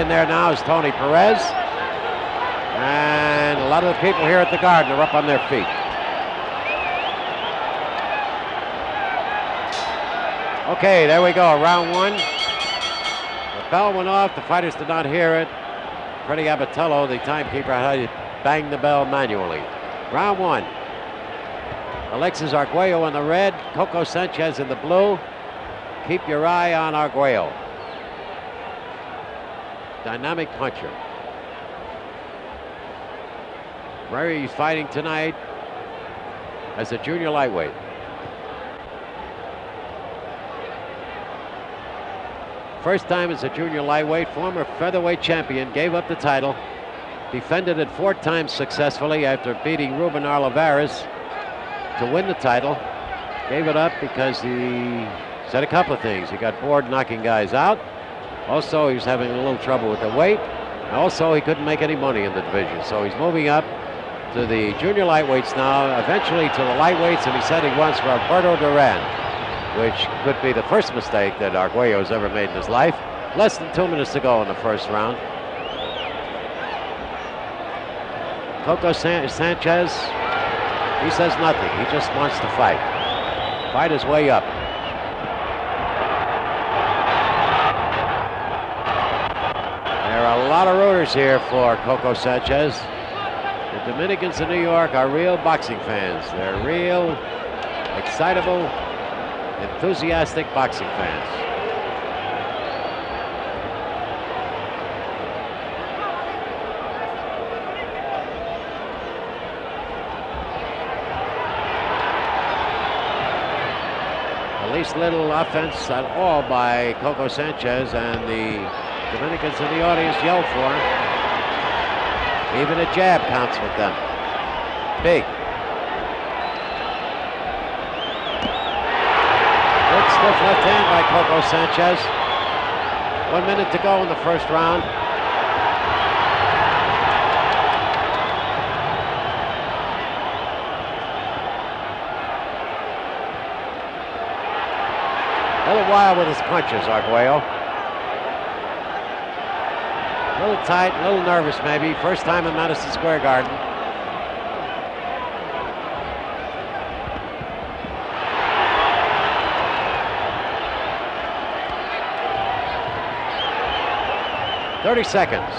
In there now is Tony Perez. And a lot of the people here at the Garden are up on their feet. Okay, there we go, round one. The bell went off, the fighters did not hear it. Freddie Abatello, the timekeeper, had to bang the bell manually. Round one. Alexis Arguello in the red, Coco Sanchez in the blue. Keep your eye on Arguello. Dynamic puncher. Where he's fighting tonight as a junior lightweight. First time as a junior lightweight, former featherweight champion, gave up the title, defended it 4 times successfully after beating Ruben Olivares to win the title. Gave it up because he said a couple of things. He got bored knocking guys out. Also, he was having a little trouble with the weight. Also, he couldn't make any money in the division. So he's moving up to the junior lightweights now, eventually to the lightweights, and he said he wants Roberto Duran, which could be the first mistake that Arguello's ever made in his life. Less than 2 minutes to go in the first round. Coco Sanchez, he says nothing. He just wants to fight. Fight his way up. There are a lot of rooters here for Coco Sanchez. The Dominicans in New York are real boxing fans. They're real, excitable, enthusiastic boxing fans. At least little offense at all by Coco Sanchez, and the Dominicans in the audience yelled for him. Even a jab counts with them. Big. Good stiff left hand by Coco Sanchez. 1 minute to go in the first round. A little wild with his punches, Arguello. A little tight, a little nervous maybe. First time in Madison Square Garden. "30 seconds.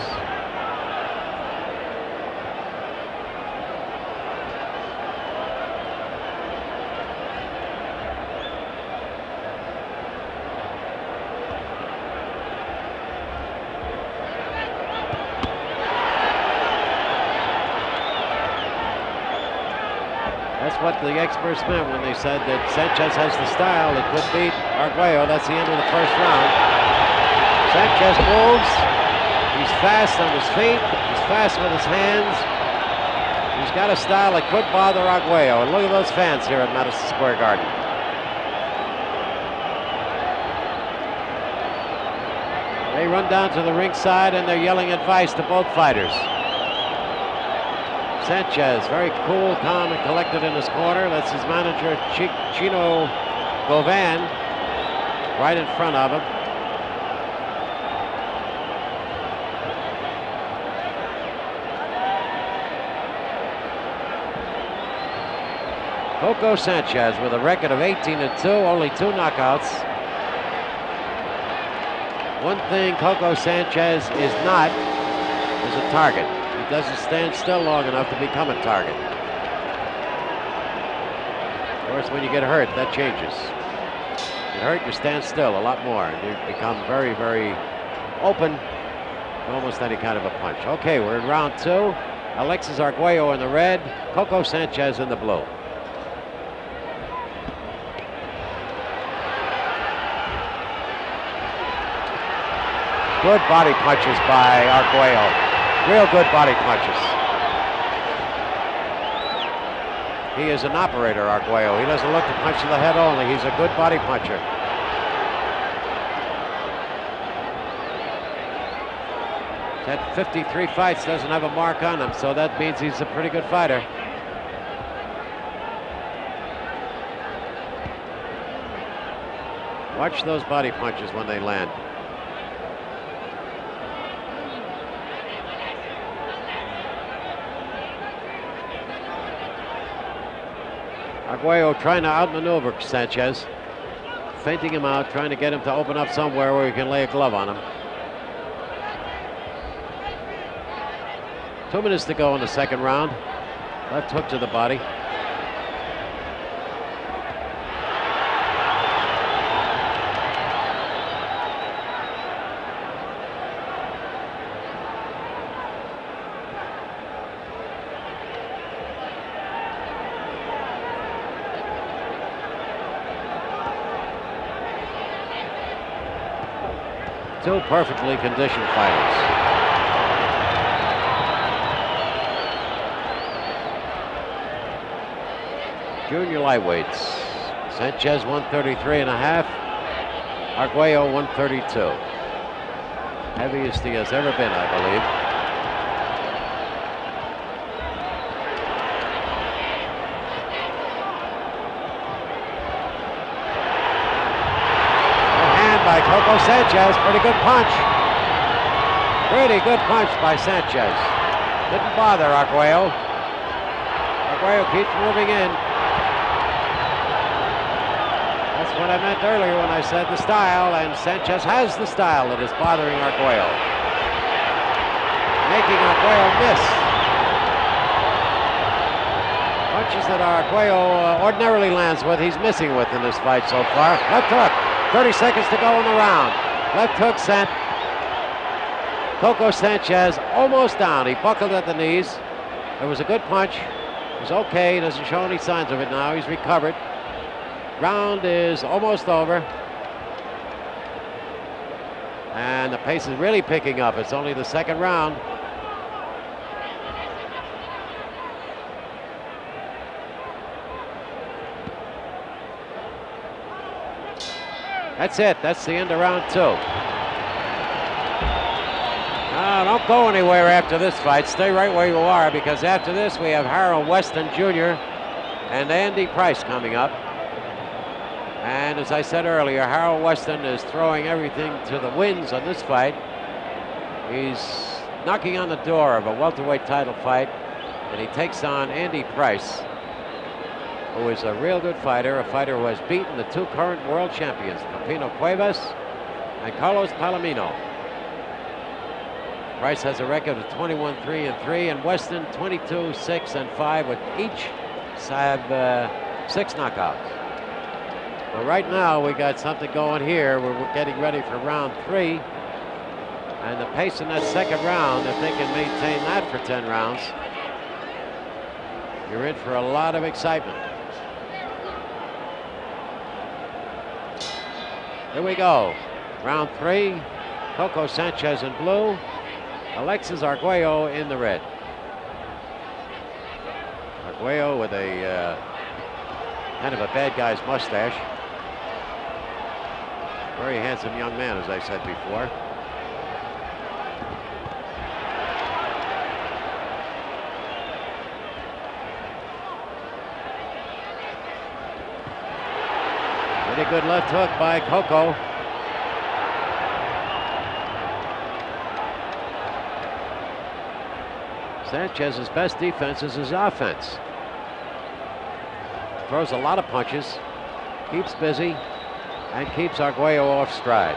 That's what the experts meant when they said that Sanchez has the style that could beat Arguello. That's the end of the first round. Sanchez moves. He's fast on his feet. He's fast with his hands. He's got a style that could bother Arguello. And look at those fans here at Madison Square Garden. They run down to the ringside and they're yelling advice to both fighters. Sanchez, very cool, calm, and collected in his corner. That's his manager, Chino Govan, right in front of him. Coco Sanchez with a record of 18-2, only 2 knockouts. One thing Coco Sanchez is not is a target. He doesn't stand still long enough to become a target. Of course, when you get hurt, that changes. Get hurt, you stand still a lot more, and you become very, very open to almost any kind of a punch. Okay, we're in round 2. Alexis Arguello in the red, Coco Sanchez in the blue. Good body punches by Arguello. Real good body punches. He is an operator, Arguello. He doesn't look to punch to the head only. He's a good body puncher. He's had 53 fights, doesn't have a mark on him, so that means he's a pretty good fighter. Watch those body punches when they land. Arguello trying to outmaneuver Sanchez, feinting him out, trying to get him to open up somewhere where he can lay a glove on him. 2 minutes to go in the second round. Left hook to the body. Two perfectly conditioned fighters. Junior lightweights. Sanchez 133.5. Arguello 132. Heaviest he has ever been, I believe. By Coco Sanchez, pretty good punch. Pretty good punch by Sanchez. Didn't bother Arguello. Arguello keeps moving in. That's what I meant earlier when I said the style, and Sanchez has the style that is bothering Arguello. Making Arguello miss. Punches that Arguello ordinarily lands with, he's missing with in this fight so far. Left hook. 30 seconds to go in the round. Left hook sent. Coco Sanchez almost down. He buckled at the knees. It was a good punch. It was okay. He doesn't show any signs of it now. He's recovered. Round is almost over. And the pace is really picking up. It's only the second round. That's it. That's the end of round two. Don't go anywhere after this fight. Stay right where you are, because after this we have Harold Weston Jr. and Andy Price coming up. And as I said earlier, Harold Weston is throwing everything to the winds on this fight. He's knocking on the door of a welterweight title fight, and he takes on Andy Price, who is a real good fighter, a fighter who has beaten the two current world champions, Pepino Cuevas and Carlos Palomino. Price has a record of 21-3-3, and Weston 22-6-5, with each have 6 knockouts. Well, right now we got something going here. We're getting ready for round 3, and the pace in that second round, if they can maintain that for 10 rounds, you're in for a lot of excitement. Here we go. Round 3. Coco Sanchez in blue. Alexis Arguello in the red. Arguello with a kind of a bad guy's mustache. Very handsome young man, as I said before. Pretty good left hook by Coco. Sanchez's best defense is his offense. Throws a lot of punches, keeps busy, and keeps Arguello off stride.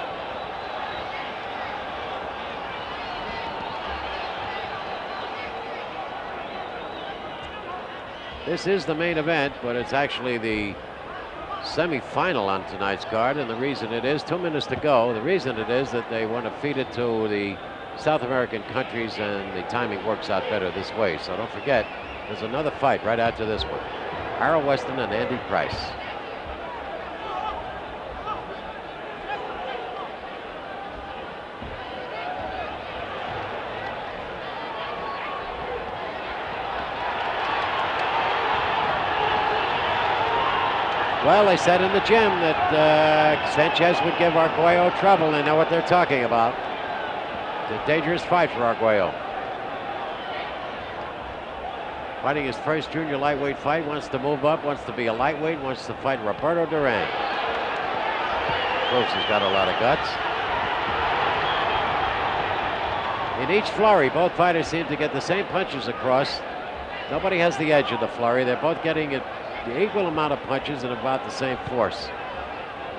This is the main event, but it's actually the semi-final on tonight's card, and the reason it is 2 minutes to go. The reason it is that they want to feed it to the South American countries, and the timing works out better this way. So don't forget, there's another fight right after this one. Harold Weston and Andy Price. Well, they said in the gym that Sanchez would give Arguello trouble. They know what they're talking about. It's a dangerous fight for Arguello. Fighting his first junior lightweight fight, wants to move up, wants to be a lightweight, wants to fight Roberto Duran. Proves he's got a lot of guts. In each flurry, both fighters seem to get the same punches across. Nobody has the edge of the flurry. They're both getting it the equal amount of punches and about the same force.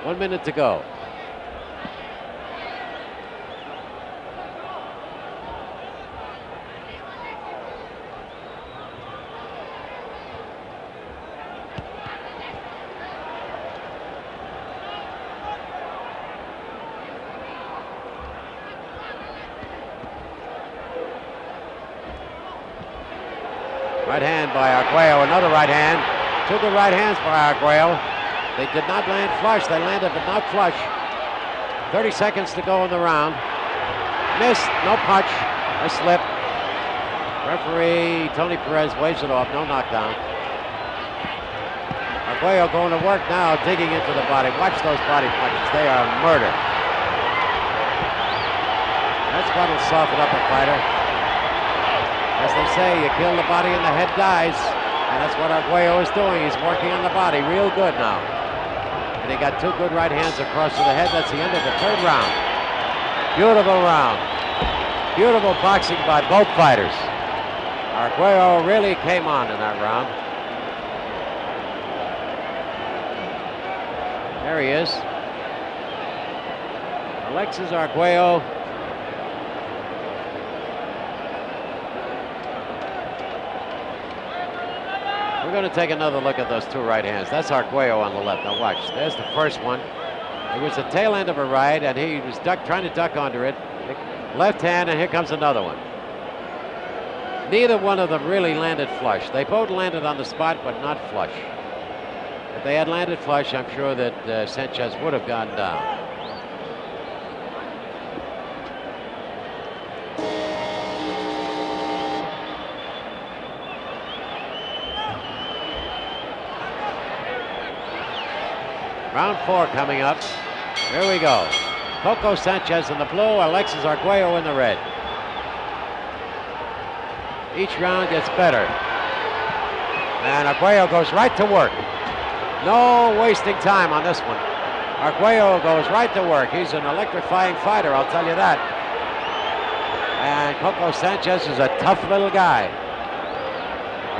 1 minute to go. Right hand by Arguello, another right hand. Two good right hands by Arguello. They did not land flush. They landed, but not flush. 30 seconds to go in the round. Missed, no punch, a slip. Referee Tony Perez waves it off, no knockdown. Arguello going to work now, digging into the body. Watch those body punches, they are murder. That's what'll soften up a fighter. As they say, you kill the body and the head dies. And that's what Arguello is doing. He's working on the body real good now. And he got two good right hands across to the head. That's the end of the third round. Beautiful round. Beautiful boxing by both fighters. Arguello really came on in that round. There he is. Alexis Arguello. We're going to take another look at those two right hands. That's Arguello on the left. Now watch. There's the first one. It was the tail end of a right, and he was trying to duck under it. Left hand, and here comes another one. Neither one of them really landed flush. They both landed on the spot, but not flush. If they had landed flush, I'm sure that Sanchez would have gone down. Round four coming up. Here we go. Coco Sanchez in the blue, Alexis Arguello in the red. Each round gets better. And Arguello goes right to work. No wasting time on this one. Arguello goes right to work. He's an electrifying fighter, I'll tell you that. And Coco Sanchez is a tough little guy.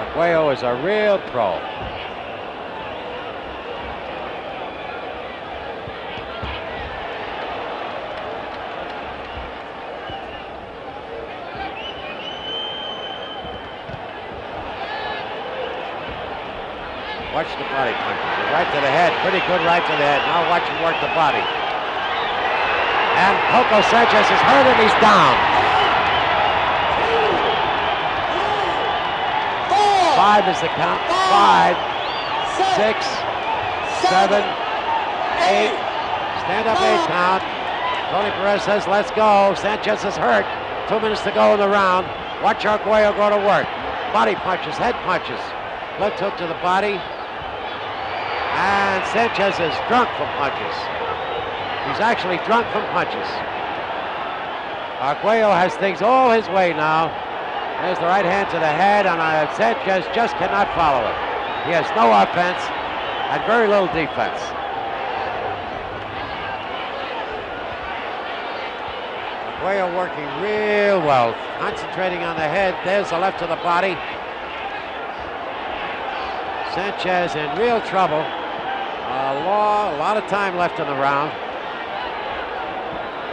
Arguello is a real pro. Watch the body punches. Right to the head. Pretty good right to the head. Now watch him work the body. And Coco Sanchez is hurt and he's down. 5 is the count. 5, 6, 7, 8. Stand up 8 count. Tony Perez says, let's go. Sanchez is hurt. 2 minutes to go in the round. Watch Arguello go to work. Body punches, head punches. Left hook to the body. And Sanchez is drunk from punches. He's actually drunk from punches. Arguello has things all his way now. There's the right hand to the head, and Sanchez just cannot follow it. He has no offense and very little defense. Arguello working real well, concentrating on the head. There's the left to the body. Sanchez in real trouble. A lot of time left in the round.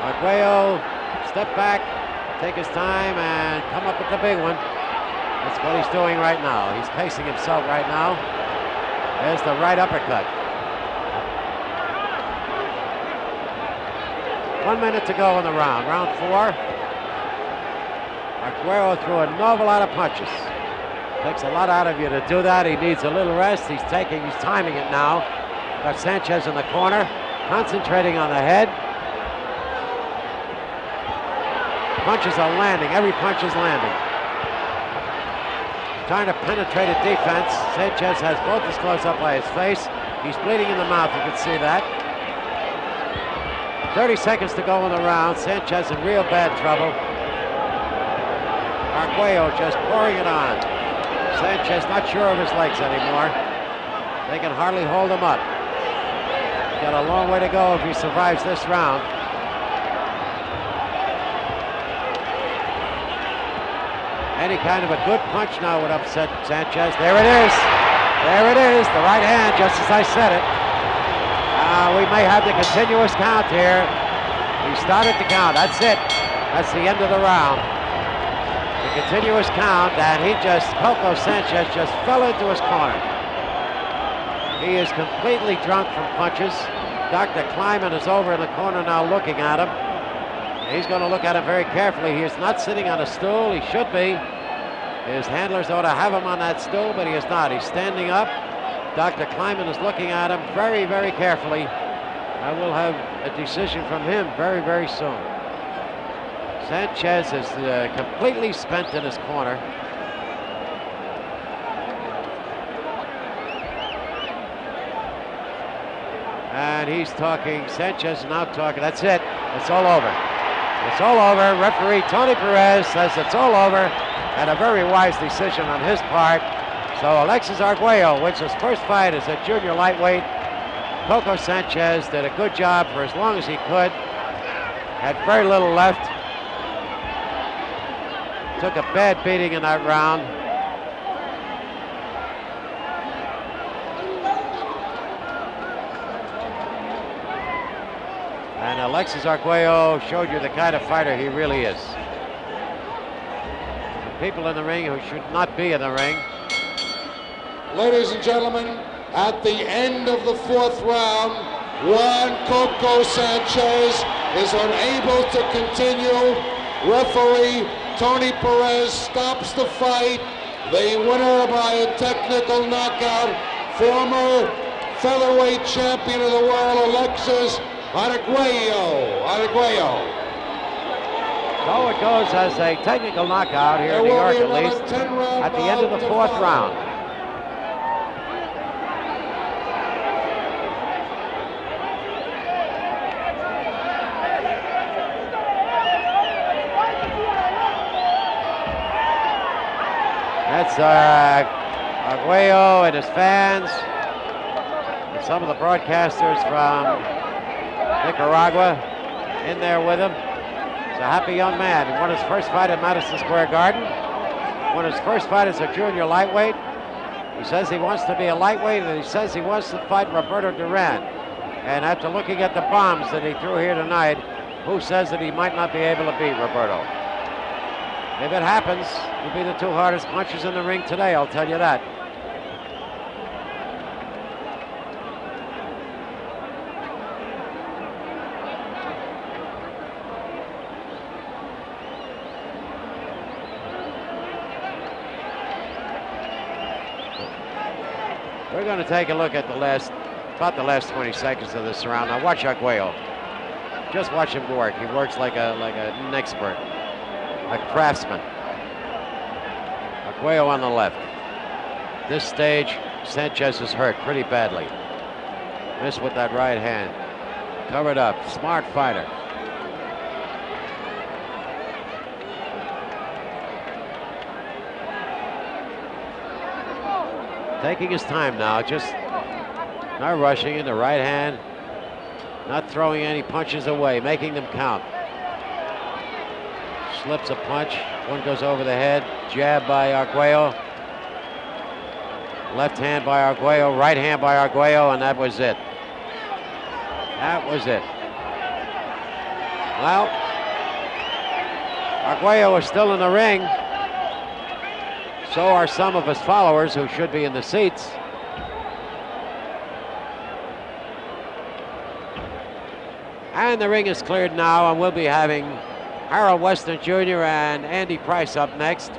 Arguello step back, take his time, and come up with the big one. That's what he's doing right now. He's pacing himself right now. There's the right uppercut. 1 minute to go in the round. Round 4. Arguello threw an awful lot of punches. Takes a lot out of you to do that. He needs a little rest. He's timing it now. Got Sanchez in the corner, concentrating on the head. Punches are landing. Every punch is landing. Trying to penetrate a defense. Sanchez has both his close up by his face. He's bleeding in the mouth. You can see that. 30 seconds to go in the round. Sanchez in real bad trouble. Arguello just pouring it on. Sanchez not sure of his legs anymore. They can hardly hold him up. He's got a long way to go if he survives this round. Any kind of a good punch now would upset Sanchez. There it is. There it is, the right hand, just as I said it. We may have the continuous count here. He started the count, that's it. That's the end of the round. The continuous count, and Coco Sanchez just fell into his corner. He is completely drunk from punches. Dr. Kleiman is over in the corner now looking at him. He's going to look at him very carefully. He is not sitting on a stool. He should be. His handlers ought to have him on that stool, but he is not. He's standing up. Dr. Kleiman is looking at him very, very carefully. I will have a decision from him very, very soon. Sanchez is completely spent in his corner. And he's talking, Sanchez is now talking, that's it, it's all over. It's all over. Referee Tony Perez says it's all over, and a very wise decision on his part. So Alexis Arguello wins his first fight as a junior lightweight. Coco Sanchez did a good job for as long as he could. Had very little left. Took a bad beating in that round. And Alexis Arguello showed you the kind of fighter he really is. People in the ring who should not be in the ring. Ladies and gentlemen, at the end of the fourth round, Juan Coco Sanchez is unable to continue. Referee Tony Perez stops the fight. The winner by a technical knockout, former featherweight champion of the world, Alexis Arguello. So it goes as a technical knockout here in New York, at least, at the end of the fourth round. That's Arguello and his fans, and some of the broadcasters from Nicaragua in there with him. He's a happy young man. He won his first fight at Madison Square Garden. Won his first fight as a junior lightweight. He says he wants to be a lightweight, and he says he wants to fight Roberto Duran. And after looking at the bombs that he threw here tonight, who says that he might not be able to beat Roberto? If it happens, he'll be the two hardest punchers in the ring today, I'll tell you that. We're going to take a look at about the last 20 seconds of this round. Now watch Arguello. Just watch him work. He works like an expert, a craftsman. Arguello on the left. This stage, Sanchez is hurt pretty badly. Missed with that right hand. Covered up. Smart fighter. Taking his time now, just not rushing in the right hand, not throwing any punches away, making them count. Slips a punch, one goes over the head, jab by Arguello. Left hand by Arguello, right hand by Arguello, and that was it. That was it. Well, Arguello is still in the ring. So are some of his followers who should be in the seats. And the ring is cleared now, and we'll be having Harold Weston Jr. and Andy Price up next.